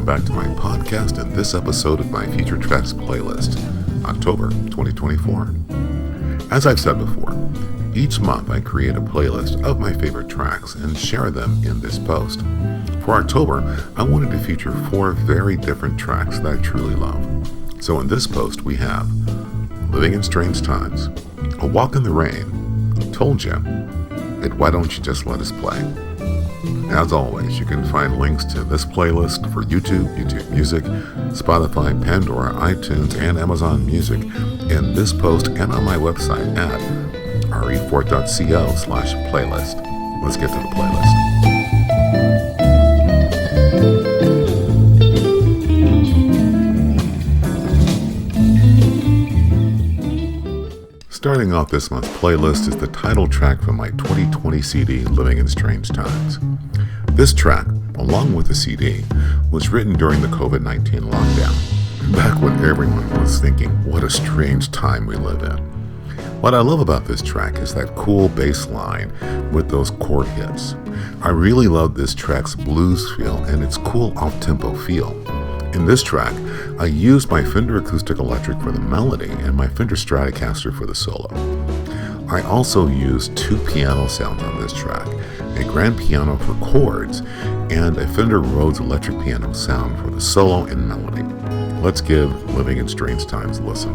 welcome back to my podcast and this episode of my Future Tracks playlist, October 2024. As I've said before, each month I create a playlist of my favorite tracks and share them in this post. For October, I wanted to feature 4 very different tracks that I truly love. So in this post we have Living in Strange Times, A Walk in the Rain, Told Ya, and Why Don't You Just Let Us Play. As always, you can find links to this playlist for YouTube, YouTube Music, Spotify, Pandora, iTunes, and Amazon Music in this post and on my website at R.E.Fort.co/playlist. Let's get to the playlist. Starting off this month's playlist is the title track from my 2020 CD, Living in Strange Times. This track, along with the CD, was written during the COVID-19 lockdown, back when everyone was thinking, what a strange time we live in. What I love about this track is that cool bass line with those chord hits. I really love this track's blues feel and its cool off-tempo feel. In this track, I used my Fender Acoustic Electric for the melody and my Fender Stratocaster for the solo. I also used 2 piano sounds on this track, a grand piano for chords and a Fender Rhodes electric piano sound for the solo and melody. Let's give Living in Strange Times a listen.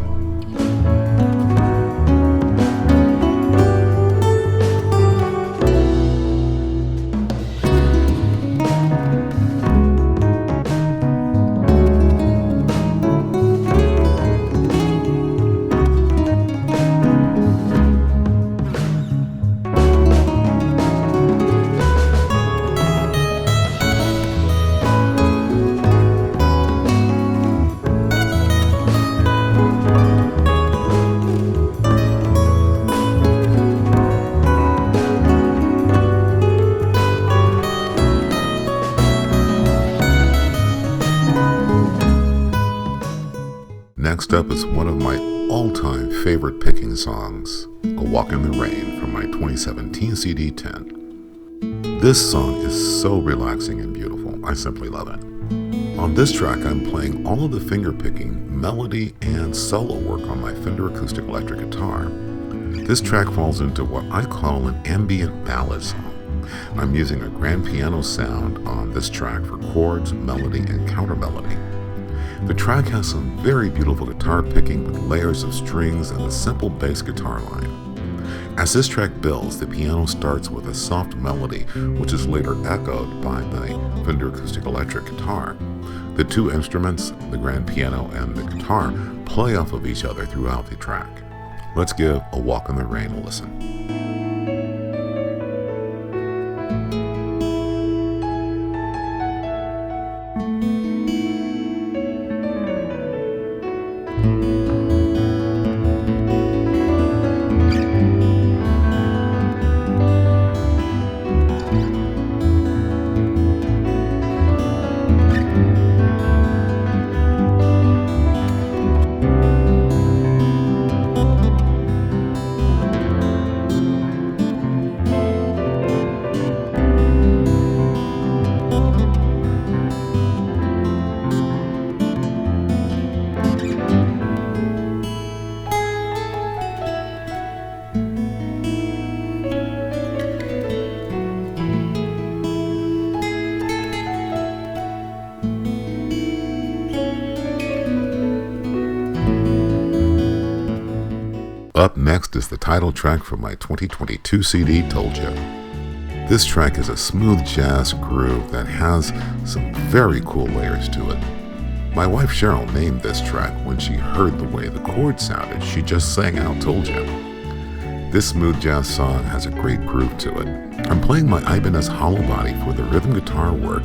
Next up is one of my all-time favorite picking songs, A Walk in the Rain from my 2017 CD 10. This song is so relaxing and beautiful, I simply love it. On this track I'm playing all of the finger picking, melody, and solo work on my Fender Acoustic Electric guitar. This track falls into what I call an ambient ballad song. I'm using a grand piano sound on this track for chords, melody, and counter melody. The track has some very beautiful guitar picking with layers of strings and a simple bass guitar line. As this track builds, the piano starts with a soft melody, which is later echoed by the Fender Acoustic Electric guitar. The 2 instruments, the grand piano and the guitar, play off of each other throughout the track. Let's give A Walk in the Rain a listen. Up next is the title track from my 2022 CD, Told Ya. This track is a smooth jazz groove that has some very cool layers to it. My wife Cheryl named this track when she heard the way the chords sounded. She just sang out Told Ya. This smooth jazz song has a great groove to it. I'm playing my Ibanez hollow body for the rhythm guitar work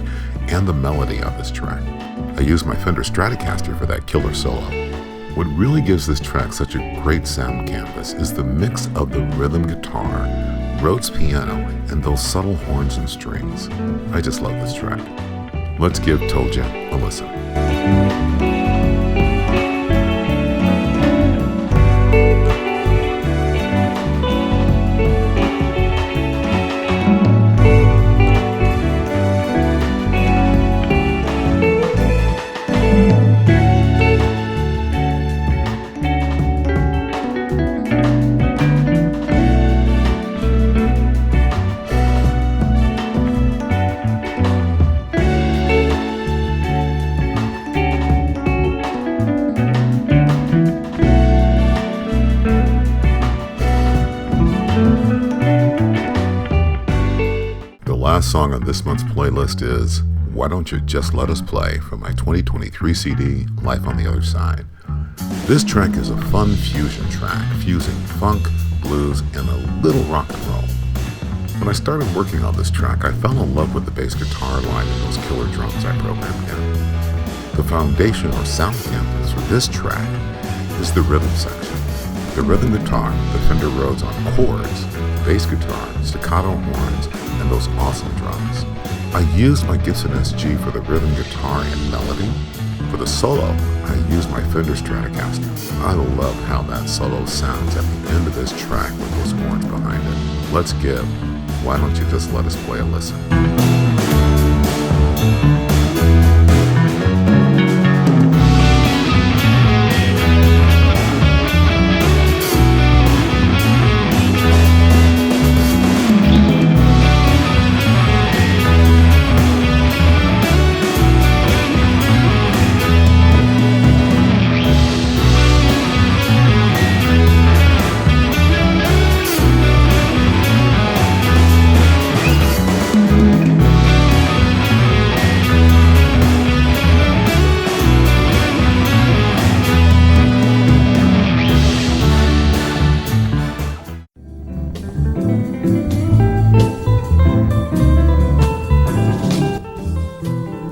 and the melody of this track. I used my Fender Stratocaster for that killer solo. What really gives this track such a great sound canvas is the mix of the rhythm guitar, Rhodes piano, and those subtle horns and strings. I just love this track. Let's give Told Ya a listen. last song on this month's playlist is Why Don't You Just Let Us Play from my 2023 CD, Life on the Other Side. This track is a fun fusion track, fusing funk, blues, and a little rock and roll. When I started working on this track, I fell in love with the bass guitar line and those killer drums I programmed in. The foundation or sound canvas for this track is the rhythm section. The rhythm guitar, the Fender Rhodes on chords, bass guitar, staccato horns, and those awesome drums. I used my Gibson SG for the rhythm guitar and melody. For the solo, I used my Fender Stratocaster. I love how that solo sounds at the end of this track with those horns behind it. Let's give Why Don't You Just Let Us Play a listen.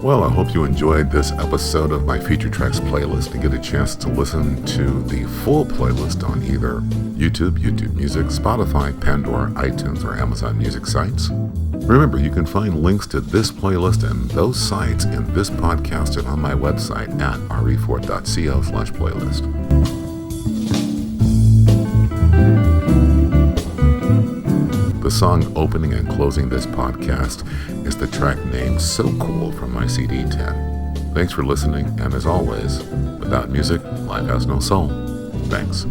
Well, I hope you enjoyed this episode of my Feature Tracks playlist and get a chance to listen to the full playlist on either YouTube Music, Spotify, Pandora, iTunes, or Amazon Music sites. Remember, you can find links to this playlist and those sites in this podcast and on my website at R.E.Fort.co/playlist. The song opening and closing this podcast is the track named So Cool from my CD 10. Thanks for listening, and as always, without music, life has no soul. Thanks.